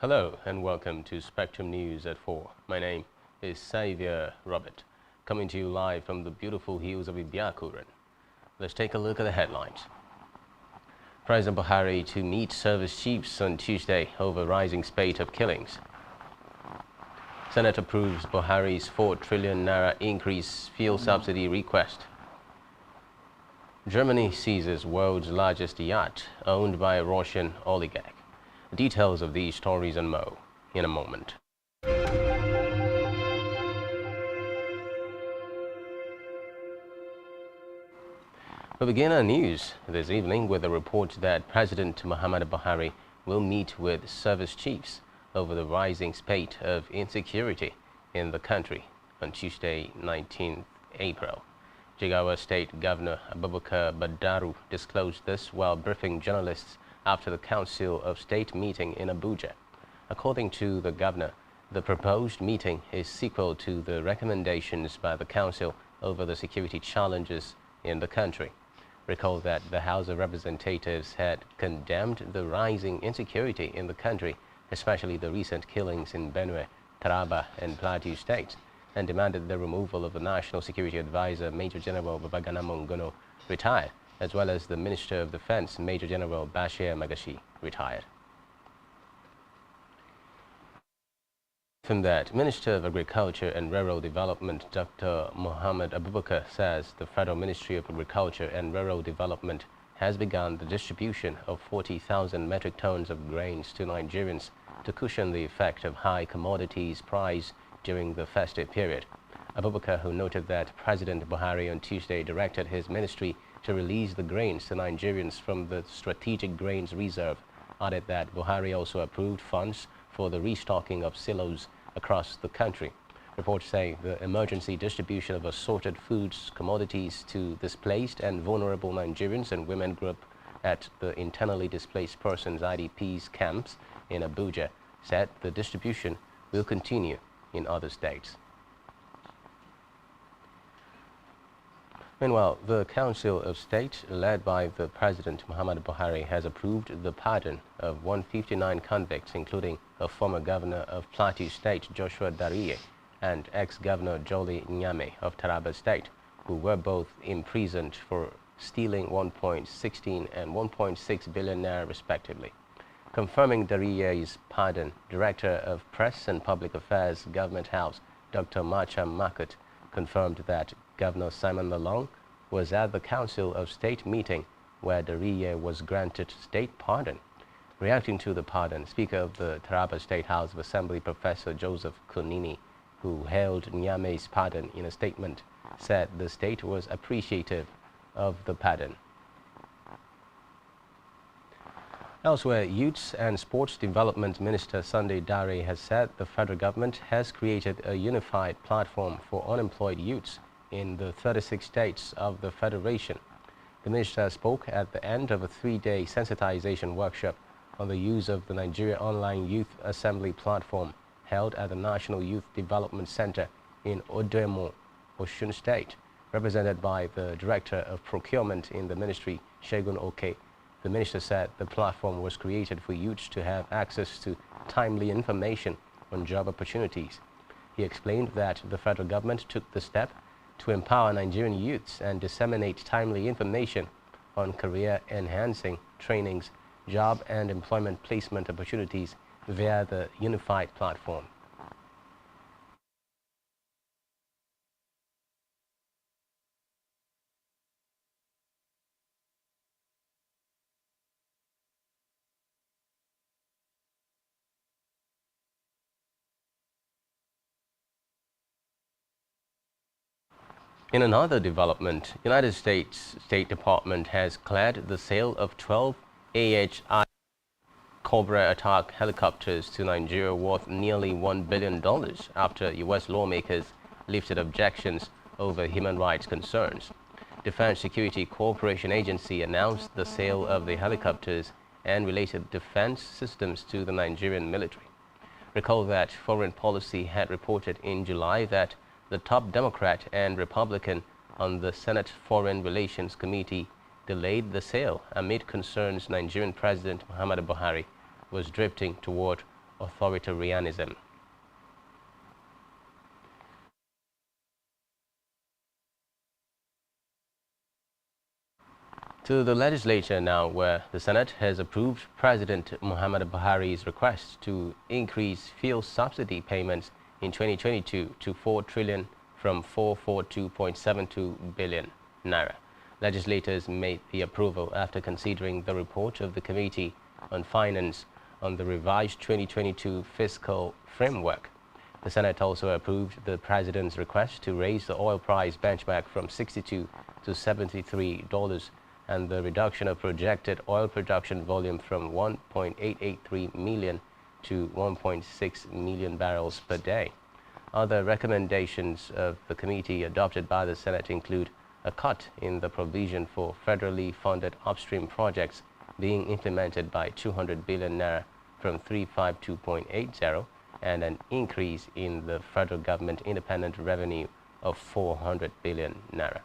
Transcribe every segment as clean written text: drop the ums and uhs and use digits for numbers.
Hello and welcome to Spectrum News at 4. My name is Xavier Robert, coming to you live from the beautiful hills of Ibiakuran. Let's take a look at the headlines. President Buhari to meet service chiefs on Tuesday over rising spate of killings. Senate approves Buhari's 4 trillion naira increase fuel subsidy request. Germany seizes world's largest yacht owned by a Russian oligarch. Details of these stories and more in a moment. We begin our news this evening with a report that President Muhammadu Buhari will meet with service chiefs over the rising spate of insecurity in the country on Tuesday, 19th April. Jigawa State Governor Abubakar Badaru disclosed this while briefing journalists after the Council of State meeting in Abuja. According to the governor, the proposed meeting is sequel to the recommendations by the Council over the security challenges in the country. Recall that the House of Representatives had condemned the rising insecurity in the country, especially the recent killings in Benue, Taraba, and Plateau states, and demanded the removal of the National Security Advisor, Major General Babagana Mongono, retired, as well as the Minister of Defense, Major General Bashir Magashi, retired. From that, Minister of Agriculture and Rural Development, Dr. Muhammad Abubakar, says the Federal Ministry of Agriculture and Rural Development has begun the distribution of 40,000 metric tons of grains to Nigerians to cushion the effect of high commodities price during the festive period. Abubakar, who noted that President Buhari on Tuesday directed his ministry to release the grains to Nigerians from the Strategic Grains Reserve, added that Buhari also approved funds for the restocking of silos across the country. Reports say the emergency distribution of assorted foods commodities to displaced and vulnerable Nigerians and women group at the internally displaced persons IDPs camps in Abuja said the distribution will continue in other states. Meanwhile, the Council of State, led by the President Muhammadu Buhari, has approved the pardon of 159 convicts, including a former governor of Plateau State, Joshua Dariye, and ex-governor Jolly Nyame of Taraba State, who were both imprisoned for stealing 1.16 and 1.6 billion naira respectively. Confirming Dariye's pardon, Director of Press and Public Affairs, Government House, Dr. Macha Makut, confirmed that Governor Simon Lalong was at the Council of State meeting where Dariye was granted state pardon. Reacting to the pardon, Speaker of the Taraba State House of Assembly, Professor Joseph Kunini, who hailed Nyame's pardon in a statement, said the state was appreciative of the pardon. Elsewhere, Youths and Sports Development Minister Sunday Dare has said the federal government has created a unified platform for unemployed youths in the 36 states of the Federation. The minister spoke at the end of a 3-day sensitization workshop on the use of the Nigeria Online Youth Assembly platform held at the National Youth Development Center in Odemo, Osun State, represented by the Director of Procurement in the ministry, Shegun Oke. The minister said the platform was created for youths to have access to timely information on job opportunities. He explained that the federal government took the step to empower Nigerian youths and disseminate timely information on career-enhancing trainings, job and employment placement opportunities via the unified platform. In another development, United States State Department has cleared the sale of 12 AHI Cobra attack helicopters to Nigeria worth nearly $1 billion after U.S. lawmakers lifted objections over human rights concerns. Defense Security Cooperation Agency announced the sale of the helicopters and related defense systems to the Nigerian military. Recall that Foreign Policy had reported in July that the top Democrat and Republican on the Senate Foreign Relations Committee delayed the sale amid concerns Nigerian President Muhammadu Buhari was drifting toward authoritarianism. To the legislature now, where the Senate has approved President Muhammad Buhari's request to increase fuel subsidy payments in 2022 to 4 trillion from 442.72 billion naira. Legislators made the approval after considering the report of the Committee on Finance on the revised 2022 fiscal framework. The Senate also approved the President's request to raise the oil price benchmark from $62 to $73 and the reduction of projected oil production volume from 1.883 million to 1.6 million barrels per day. Other recommendations of the committee adopted by the Senate include a cut in the provision for federally funded upstream projects being implemented by 200 billion naira from 352.80 and an increase in the federal government independent revenue of 400 billion naira.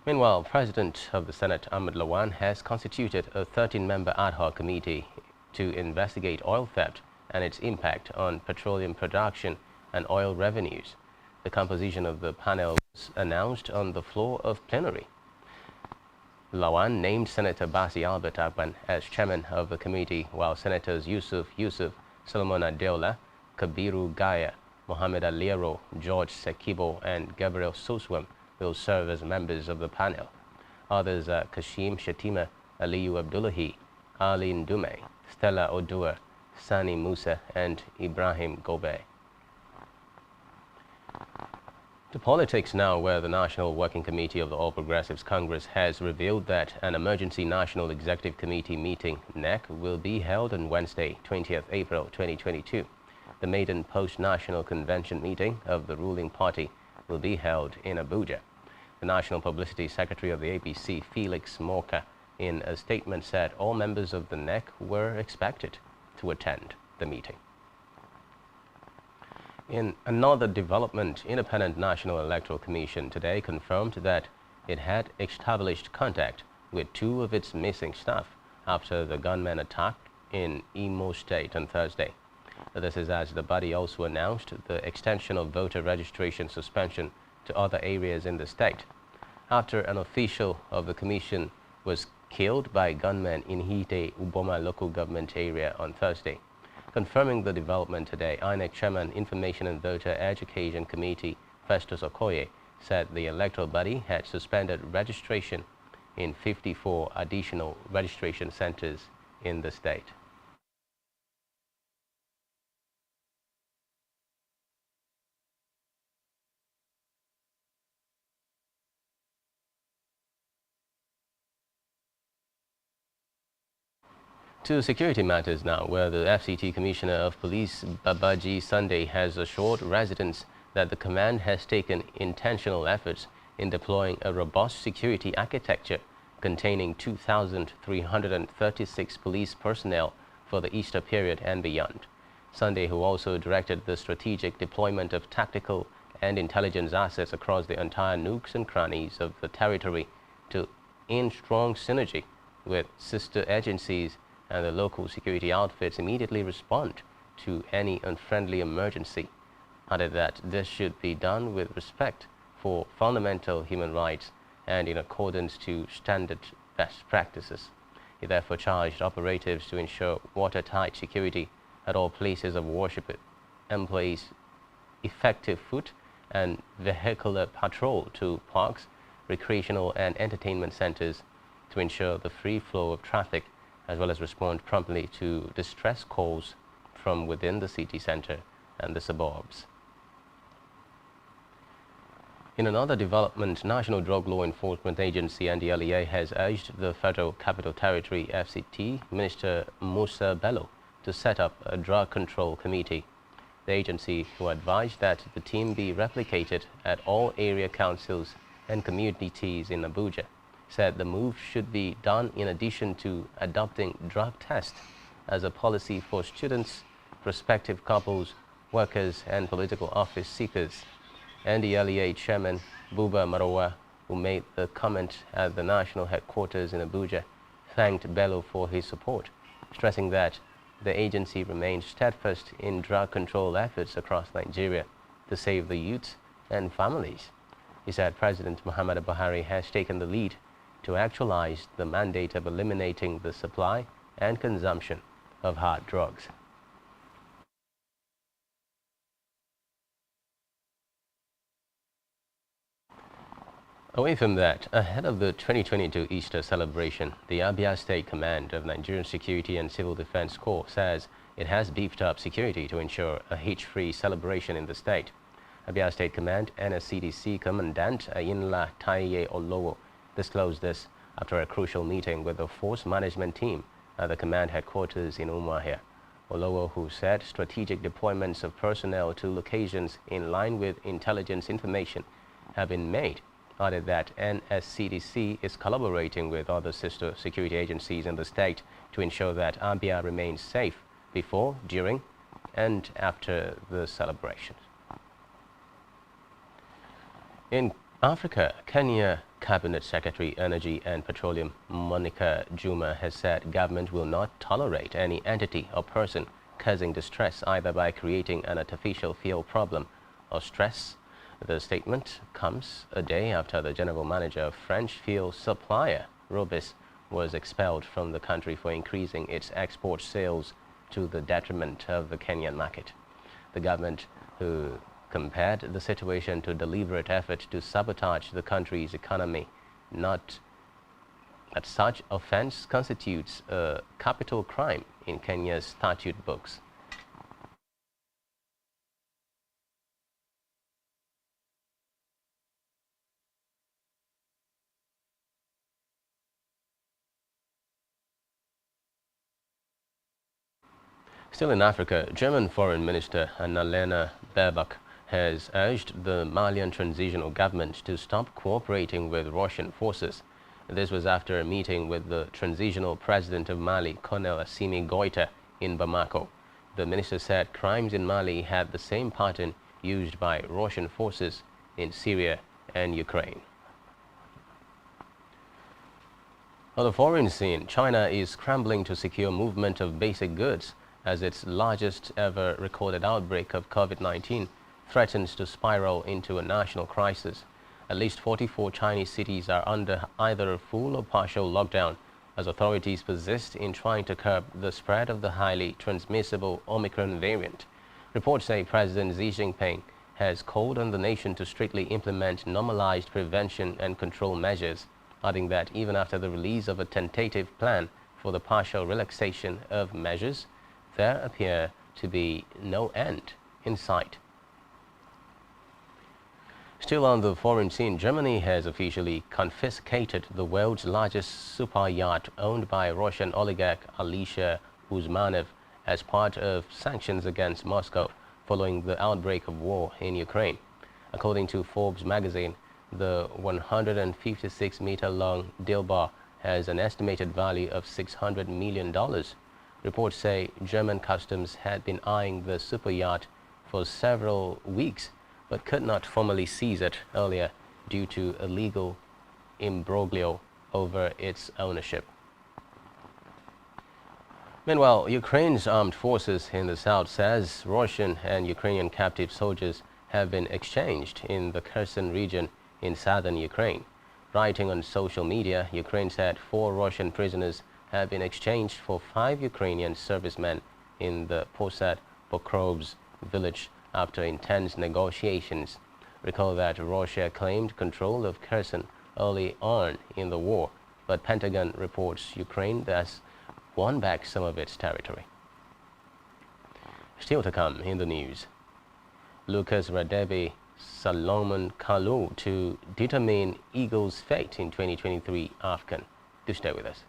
Meanwhile, President of the Senate Ahmed Lawan has constituted a 13-member ad hoc committee to investigate oil theft and its impact on petroleum production and oil revenues. The composition of the panel was announced on the floor of plenary. Lawan named Senator Basi Albert Akpan as chairman of the committee, while Senators Yusuf, Solomon Adeola, Kabiru Gaya, Mohamed Aliero, George Sekibo, and Gabriel Soswem will serve as members of the panel. Others are Kashim Shatima, Aliyu Abdullahi, Ali Ndume, Stella Odua, Sani Musa, and Ibrahim Gobe. To politics now, where the National Working Committee of the All Progressives Congress has revealed that an emergency National Executive Committee meeting, NEC, will be held on Wednesday, 20th April 2022. The maiden post-national convention meeting of the ruling party will be held in Abuja. The National Publicity Secretary of the APC, Felix Morka, in a statement said all members of the NEC were expected to attend the meeting. In another development, Independent National Electoral Commission today confirmed that it had established contact with 2 of its missing staff after the gunman attack in Imo State on Thursday. This is as the body also announced the extension of voter registration suspension to other areas in the state, after an official of the commission was killed by gunmen in Hite, Uboma local government area on Thursday. Confirming the development today, INEC Chairman Information and Voter Education Committee Festus Okoye said the electoral body had suspended registration in 54 additional registration centers in the state. To security matters now, where the FCT Commissioner of Police, Babaji Sunday, has assured residents that the command has taken intentional efforts in deploying a robust security architecture containing 2,336 police personnel for the Easter period and beyond. Sunday, who also directed the strategic deployment of tactical and intelligence assets across the entire nooks and crannies of the territory to in strong synergy with sister agencies and the local security outfits immediately respond to any unfriendly emergency, added that this should be done with respect for fundamental human rights and in accordance to standard best practices. He therefore charged operatives to ensure watertight security at all places of worship, employs effective foot and vehicular patrol to parks, recreational and entertainment centers to ensure the free flow of traffic, as well as respond promptly to distress calls from within the city center and the suburbs. In another development, National Drug Law Enforcement Agency NDLEA has urged the Federal Capital Territory FCT Minister Musa Bello to set up a drug control committee. The agency, who advised that the team be replicated at all area councils and communities in Abuja, said the move should be done in addition to adopting drug tests as a policy for students, prospective couples, workers, and political office seekers. NDLEA Chairman Buba Marowa, who made the comment at the national headquarters in Abuja, thanked Bello for his support stressing that the agency remains steadfast in drug control efforts across Nigeria to save the youth and families. He said President Muhammadu Buhari has taken the lead to actualize the mandate of eliminating the supply and consumption of hard drugs. Away from that, ahead of the 2022 Easter celebration, the Abia State Command of Nigerian Security and Civil Defense Corps says it has beefed up security to ensure a hitch-free celebration in the state. Abia State Command NSCDC Commandant Ayinla Taiye Olowo disclosed this after a crucial meeting with the force management team at the command headquarters in Umuahia. Olowo, who said strategic deployments of personnel to locations in line with intelligence information have been made, added that NSCDC is collaborating with other sister security agencies in the state to ensure that Abia remains safe before, during, and after the celebrations. In Africa, Kenya Cabinet Secretary Energy and Petroleum Monica Juma has said government will not tolerate any entity or person causing distress either by creating an artificial fuel problem or stress. The statement comes a day after the general manager of French fuel supplier Robis was expelled from the country for increasing its export sales to the detriment of the Kenyan market. The government, who compared the situation to deliberate effort to sabotage the country's economy, not that such offense constitutes a capital crime in Kenya's statute books. Still in Africa, German Foreign Minister Annalena Baerbock has urged the Malian transitional government to stop cooperating with Russian forces. This was after a meeting with the transitional president of Mali, Colonel Assimi Goïta, in Bamako. The minister said crimes in Mali had the same pattern used by Russian forces in Syria and Ukraine. On the foreign scene, China is scrambling to secure movement of basic goods as its largest ever recorded outbreak of COVID-19 threatens to spiral into a national crisis. At least 44 Chinese cities are under either a full or partial lockdown as authorities persist in trying to curb the spread of the highly transmissible Omicron variant. Reports say President Xi Jinping has called on the nation to strictly implement normalized prevention and control measures, adding that even after the release of a tentative plan for the partial relaxation of measures, there appear to be no end in sight. Still on the foreign scene, Germany has officially confiscated the world's largest super yacht owned by Russian oligarch Alisher Usmanov as part of sanctions against Moscow following the outbreak of war in Ukraine. According to Forbes magazine, the 156-meter-long Dilbar has an estimated value of $600 million. Reports say German customs had been eyeing the super yacht for several weeks, but could not formally seize it earlier due to a legal imbroglio over its ownership. Meanwhile, Ukraine's armed forces in the south says Russian and Ukrainian captive soldiers have been exchanged in the Kherson region in southern Ukraine. Writing on social media, Ukraine said 4 Russian prisoners have been exchanged for 5 Ukrainian servicemen in the Posad Pokrovsk village after intense negotiations. Recall that Russia claimed control of Kherson early on in the war, but Pentagon reports Ukraine thus won back some of its territory. Still to come in the news, Lucas Radebe Salomon Kalou to determine Eagles' fate in 2023 AFCON. Do stay with us.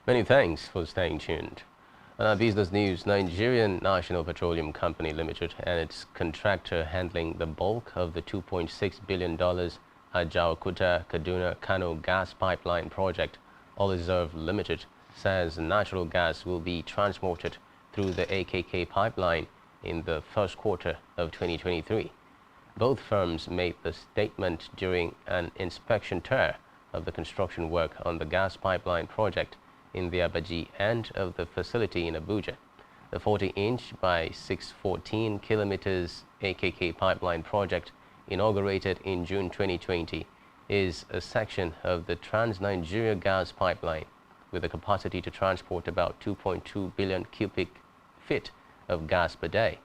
Many thanks for staying tuned. On our business news, Nigerian National Petroleum Company Limited and its contractor handling the bulk of the $2.6 billion Ajaokuta Kaduna Kano gas pipeline project, Oliserve Limited, says natural gas will be transported through the AKK pipeline in the first quarter of 2023. Both firms made the statement during an inspection tour of the construction work on the gas pipeline project in the Abaji end of the facility in Abuja. The 40-inch by 614 kilometers AKK pipeline project, inaugurated in June 2020, is a section of the Trans-Nigeria gas pipeline with a capacity to transport about 2.2 billion cubic feet of gas per day.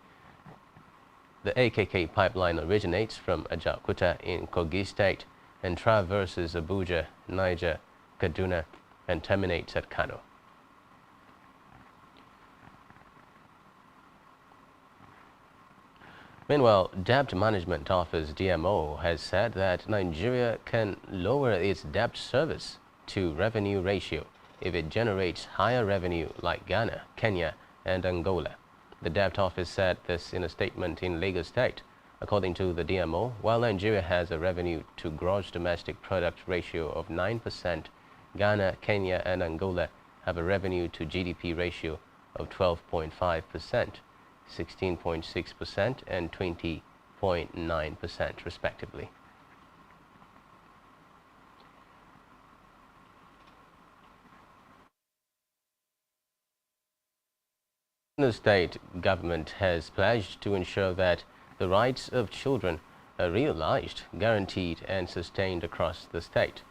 The AKK pipeline originates from Ajaokuta in Kogi State and traverses Abuja, Niger, Kaduna, and terminates at Kano. Meanwhile, Debt Management Office (DMO) has said that Nigeria can lower its debt service to revenue ratio if it generates higher revenue like Ghana, Kenya, and Angola. The Debt Office said this in a statement in Lagos State. According to the DMO, while Nigeria has a revenue to gross domestic product ratio of 9%, Ghana, Kenya, and Angola have a revenue to GDP ratio of 12.5%, 16.6%, and 20.9%, respectively. The state government has pledged to ensure that the rights of children are realized, guaranteed, and sustained across the state.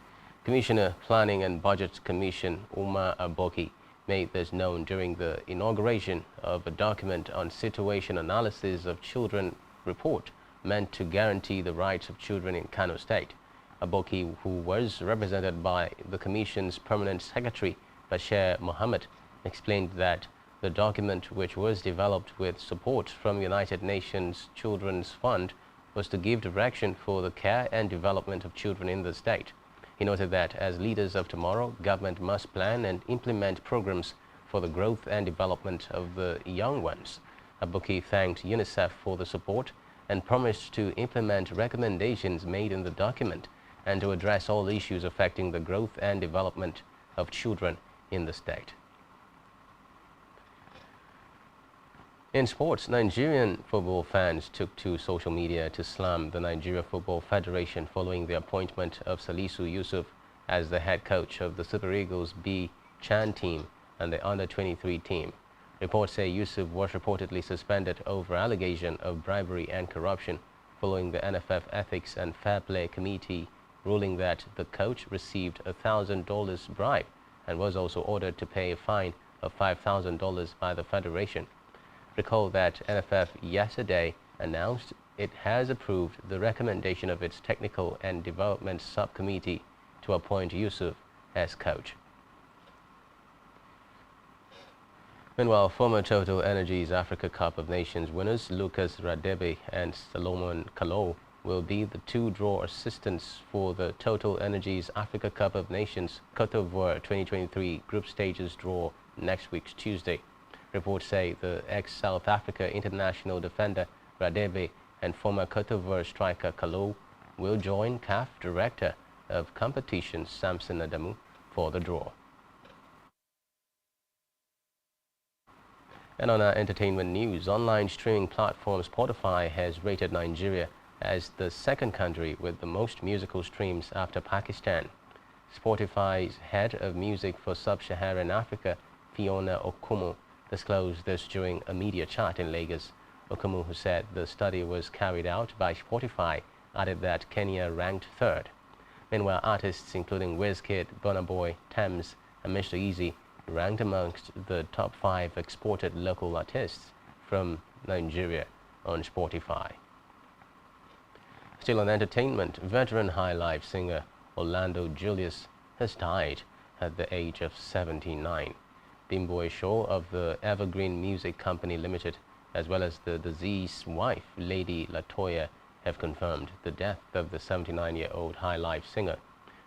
Commissioner Planning and Budget Commission Umar Aboki made this known during the inauguration of a document on situation analysis of children report meant to guarantee the rights of children in Kano State. Aboki, who was represented by the Commission's Permanent Secretary Bashir Mohammed, explained that the document, which was developed with support from United Nations Children's Fund, was to give direction for the care and development of children in the state. He noted that as leaders of tomorrow, government must plan and implement programs for the growth and development of the young ones. Aboki thanked UNICEF for the support and promised to implement recommendations made in the document and to address all issues affecting the growth and development of children in the state. In sports, Nigerian football fans took to social media to slam the Nigeria Football Federation following the appointment of Salisu Yusuf as the head coach of the Super Eagles B Chan team and the Under-23 team. Reports say Yusuf was reportedly suspended over allegation of bribery and corruption following the NFF Ethics and Fair Play Committee ruling that the coach received a $1,000 bribe and was also ordered to pay a fine of $5,000 by the Federation. Recall that NFF yesterday announced it has approved the recommendation of its Technical and Development Subcommittee to appoint Yusuf as coach. Meanwhile, former Total Energies Africa Cup of Nations winners Lucas Radebe and Solomon Kalou will be the two draw assistants for the Total Energies Africa Cup of Nations Côte d'Ivoire 2023 group stages draw next week Tuesday. Reports say the ex-South Africa international defender Radebe and former Côte d'Ivoire striker Kalou will join CAF Director of Competitions Samson Adamu for the draw. And on our entertainment news, online streaming platform Spotify has rated Nigeria as the second country with the most musical streams after Pakistan. Spotify's head of music for Sub-Saharan Africa, Fiona Okumu, disclosed this during a media chat in Lagos. Okumu, who said the study was carried out by Spotify, added that Kenya ranked third. Meanwhile, artists including Wizkid, Burna Boy, Tems, and Mr. Easy ranked amongst the top 5 exported local artists from Nigeria on Spotify. Still on entertainment, veteran high life singer Orlando Julius has died at the age of 79. Bimbo Shaw of the Evergreen Music Company Limited, as well as the deceased's wife, Lady Latoya, have confirmed the death of the 79-year-old high life singer.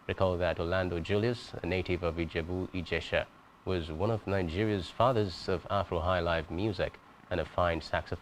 Recall that Orlando Julius, a native of Ijebu, Ijesha, was one of Nigeria's fathers of Afro highlife music and a fine saxophone.